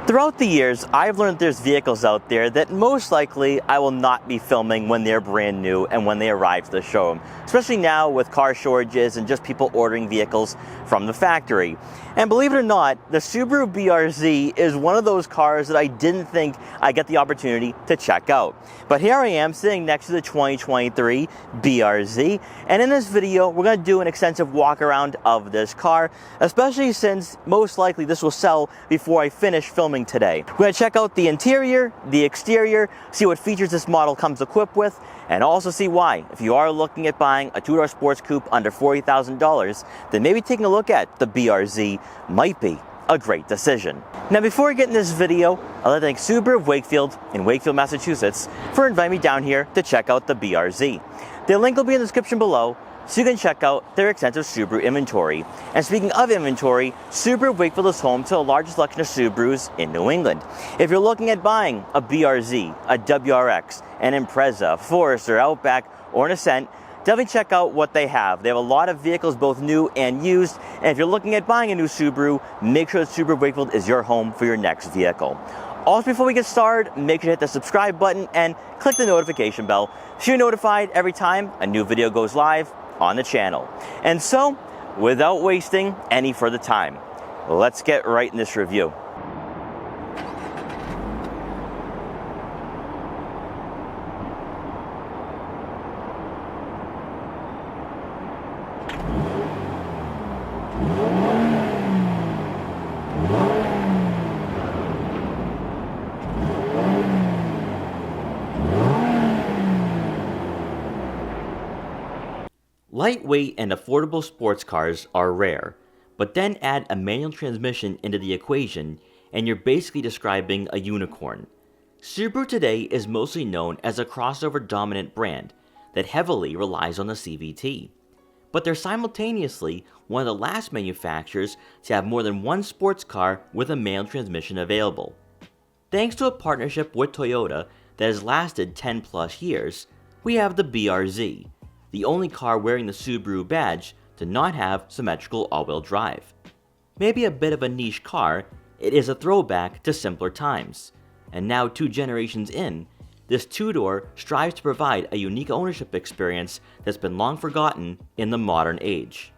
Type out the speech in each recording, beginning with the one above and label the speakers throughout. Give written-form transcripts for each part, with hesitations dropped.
Speaker 1: Throughout the years, I've learned there's vehicles out there that most likely I will not be filming when they're brand new and when they arrive to the showroom, especially now with car shortages and just people ordering vehicles from the factory. And believe it or not, the Subaru BRZ is one of those cars that I didn't think I'd get the opportunity to check out. But here I am sitting next to the 2023 BRZ, and in this video we're going to do an extensive walk around of this car, especially since most likely this will sell before I finish filming today. We're going to check out the interior, the exterior, see what features this model comes equipped with, and also see why, if you are looking at buying a two-door sports coupe under $40,000, then maybe taking a look at the BRZ might be a great decision. Now before we get in this video, I'd like to thank Subaru of Wakefield in Wakefield, Massachusetts for inviting me down here to check out the BRZ. The link will be in the description below, so you can check out their extensive Subaru inventory. And speaking of inventory, Subaru of Wakefield is home to the largest selection of Subarus in New England. If you're looking at buying a BRZ, a WRX, an Impreza, Forester, Outback, or an Ascent, definitely check out what they have. They have a lot of vehicles, both new and used, and if you're looking at buying a new Subaru, make sure that Subaru of Wakefield is your home for your next vehicle. Also, before we get started, make sure to hit the subscribe button and click the notification bell so you're notified every time a new video goes live on the channel. And so, without wasting any further time, let's get right in this review. Lightweight and affordable sports cars are rare, but then add a manual transmission into the equation and you're basically describing a unicorn. Subaru today is mostly known as a crossover dominant brand that heavily relies on the CVT. But they're simultaneously one of the last manufacturers to have more than one sports car with a manual transmission available. Thanks to a partnership with Toyota that has lasted 10 plus years, we have the BRZ, the only car wearing the Subaru badge to not have symmetrical all-wheel drive. Maybe a bit of a niche car, it is a throwback to simpler times. And now 2 generations in, this two-door strives to provide a unique ownership experience that's been long forgotten in the modern age.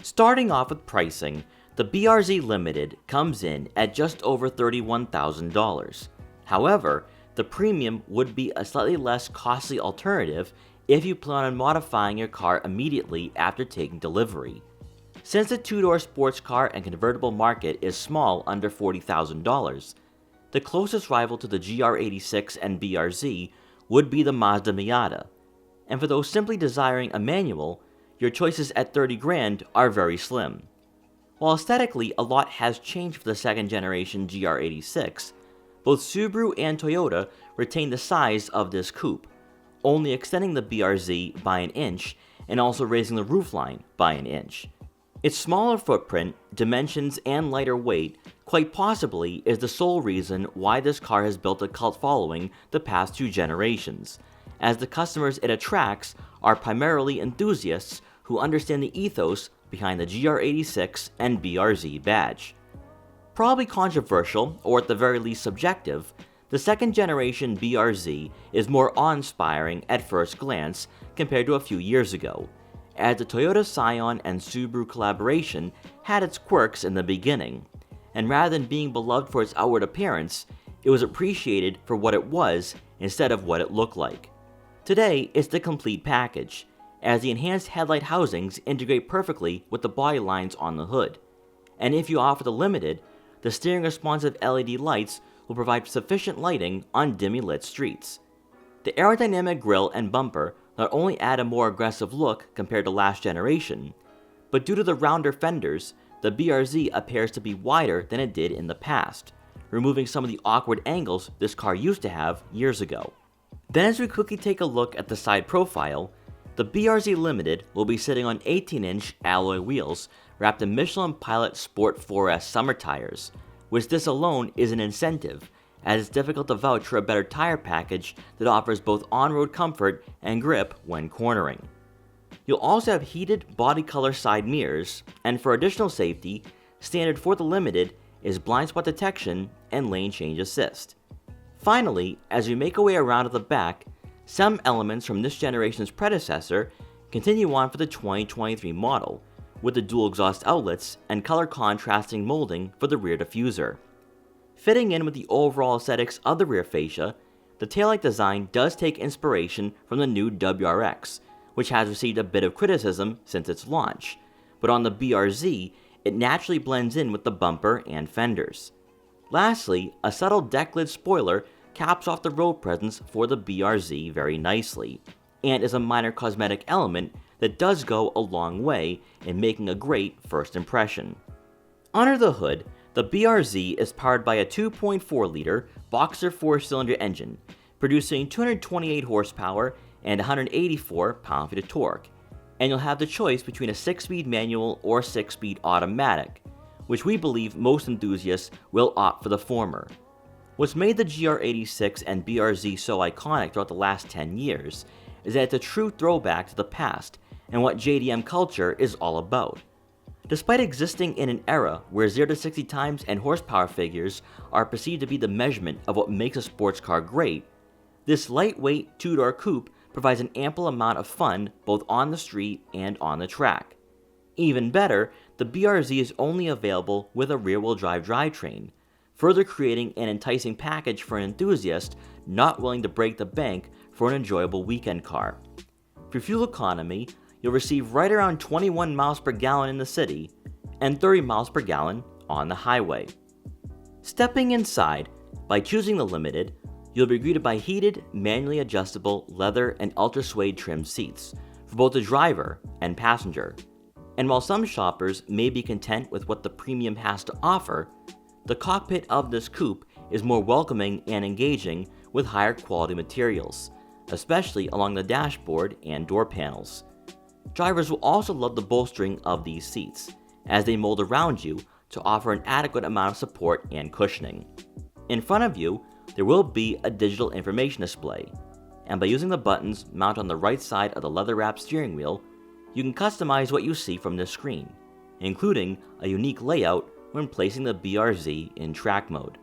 Speaker 1: Starting off with pricing, the BRZ Limited comes in at just over $31,000. However, the premium would be a slightly less costly alternative if you plan on modifying your car immediately after taking delivery. Since the two-door sports car and convertible market is small under $40,000, the closest rival to the GR86 and BRZ would be the Mazda Miata. And for those simply desiring a manual, your choices at $30,000 are very slim. While aesthetically a lot has changed for the second generation GR86, both Subaru and Toyota retain the size of this coupe, only extending the BRZ by an inch and also raising the roofline by an inch. Its smaller footprint, dimensions, and lighter weight quite possibly is the sole reason why this car has built a cult following the past 2 generations, as the customers it attracts are primarily enthusiasts who understand the ethos behind the GR86 and BRZ badge. Probably controversial, or at the very least subjective, the second generation BRZ is more awe-inspiring at first glance compared to a few years ago, as the Toyota Scion and Subaru collaboration had its quirks in the beginning, and rather than being beloved for its outward appearance, it was appreciated for what it was instead of what it looked like. Today, it's the complete package, as the enhanced headlight housings integrate perfectly with the body lines on the hood, and if you offer the Limited, the steering responsive LED lights will provide sufficient lighting on dimly lit streets. The aerodynamic grille and bumper not only add a more aggressive look compared to last generation, but due to the rounder fenders, the BRZ appears to be wider than it did in the past, removing some of the awkward angles this car used to have years ago. Then as we quickly take a look at the side profile, the BRZ Limited will be sitting on 18-inch alloy wheels wrapped in Michelin Pilot Sport 4S summer tires, which this alone is an incentive, as it's difficult to vouch for a better tire package that offers both on-road comfort and grip when cornering. You'll also have heated body color side mirrors, and for additional safety, standard for the Limited is blind spot detection and lane change assist. Finally, as we make our way around to the back, some elements from this generation's predecessor continue on for the 2023 model, with the dual exhaust outlets and color contrasting molding for the rear diffuser. Fitting in with the overall aesthetics of the rear fascia, the taillight design does take inspiration from the new WRX, which has received a bit of criticism since its launch, but on the BRZ, it naturally blends in with the bumper and fenders. Lastly, a subtle deck lid spoiler caps off the road presence for the BRZ very nicely, and is a minor cosmetic element that does go a long way in making a great first impression. Under the hood, the BRZ is powered by a 2.4-liter Boxer 4-cylinder engine, producing 228 horsepower and 184 pound-feet of torque, and you'll have the choice between a 6-speed manual or 6-speed automatic, which we believe most enthusiasts will opt for the former. What's made the GR86 and BRZ so iconic throughout the last 10 years is that it's a true throwback to the past and what JDM culture is all about. Despite existing in an era where 0 to 60 times and horsepower figures are perceived to be the measurement of what makes a sports car great, this lightweight two-door coupe provides an ample amount of fun both on the street and on the track. Even better, the BRZ is only available with a rear-wheel drive drivetrain, further creating an enticing package for an enthusiast not willing to break the bank for an enjoyable weekend car. For fuel economy, you'll receive right around 21 miles per gallon in the city and 30 miles per gallon on the highway. Stepping inside, by choosing the Limited, you'll be greeted by heated, manually adjustable leather and ultra suede trim seats for both the driver and passenger. And while some shoppers may be content with what the premium has to offer, the cockpit of this coupe is more welcoming and engaging with higher quality materials, especially along the dashboard and door panels. Drivers will also love the bolstering of these seats, as they mold around you to offer an adequate amount of support and cushioning. In front of you, there will be a digital information display, and by using the buttons mounted on the right side of the leather-wrapped steering wheel, you can customize what you see from this screen, including a unique layout when placing the BRZ in track mode.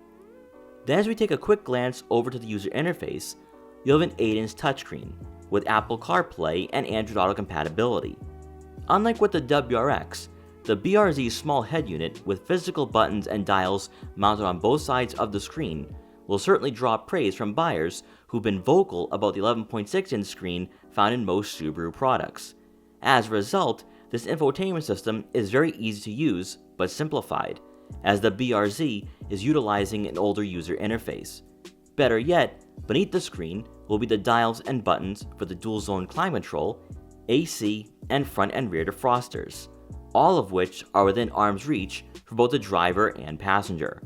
Speaker 1: Then as we take a quick glance over to the user interface, you'll have an 8-inch touchscreen with Apple CarPlay and Android Auto compatibility. Unlike with the WRX, the BRZ's small head unit with physical buttons and dials mounted on both sides of the screen will certainly draw praise from buyers who've been vocal about the 11.6-inch screen found in most Subaru products. As a result, this infotainment system is very easy to use but simplified, as the BRZ is utilizing an older user interface. Better yet, beneath the screen will be the dials and buttons for the dual-zone climate control, AC, and front and rear defrosters, all of which are within arm's reach for both the driver and passenger.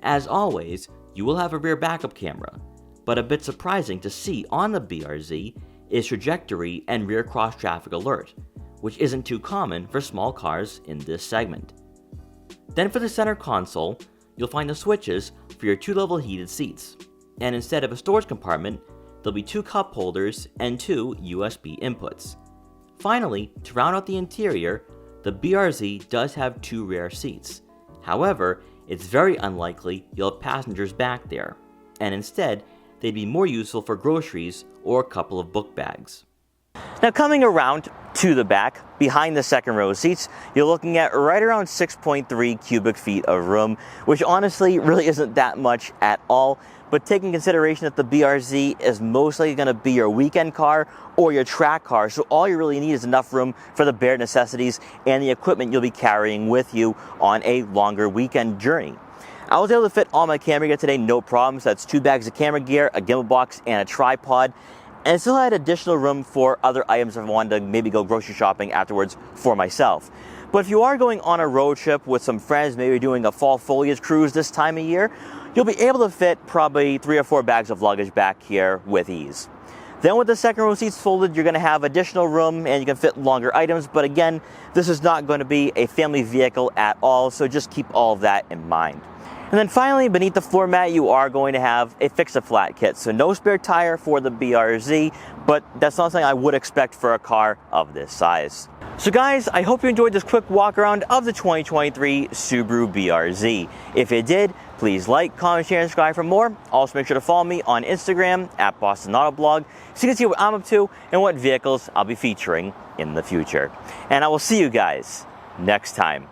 Speaker 1: As always, you will have a rear backup camera, but a bit surprising to see on the BRZ is trajectory and rear cross-traffic alert, which isn't too common for small cars in this segment. Then for the center console, you'll find the switches for your 2-level heated seats, and instead of a storage compartment, there'll be 2 cup holders and 2 USB inputs. Finally, to round out the interior, the BRZ does have 2 rear seats. However, it's very unlikely you'll have passengers back there, and instead, they'd be more useful for groceries or a couple of book bags. Now coming around to the back, behind the second row seats, you're looking at right around 6.3 cubic feet of room, which honestly really isn't that much at all, but taking consideration that the BRZ is mostly going to be your weekend car or your track car, so all you really need is enough room for the bare necessities and the equipment you'll be carrying with you on a longer weekend journey. I was able to fit all my camera gear today, no problems. That's 2 bags of camera gear, a gimbal box, and a tripod. And I still had additional room for other items if I wanted to maybe go grocery shopping afterwards for myself. But if you are going on a road trip with some friends, maybe doing a fall foliage cruise this time of year, you'll be able to fit probably 3 or 4 bags of luggage back here with ease. Then with the second row seats folded, you're going to have additional room and you can fit longer items. But again, this is not going to be a family vehicle at all, so just keep all of that in mind. And then finally, beneath the floor mat, you are going to have a fix-a-flat kit. So no spare tire for the BRZ, but that's not something I would expect for a car of this size. So guys, I hope you enjoyed this quick walk around of the 2023 Subaru BRZ. If you did, please like, comment, share, and subscribe for more. Also make sure to follow me on Instagram at Boston Autoblog so you can see what I'm up to and what vehicles I'll be featuring in the future. And I will see you guys next time.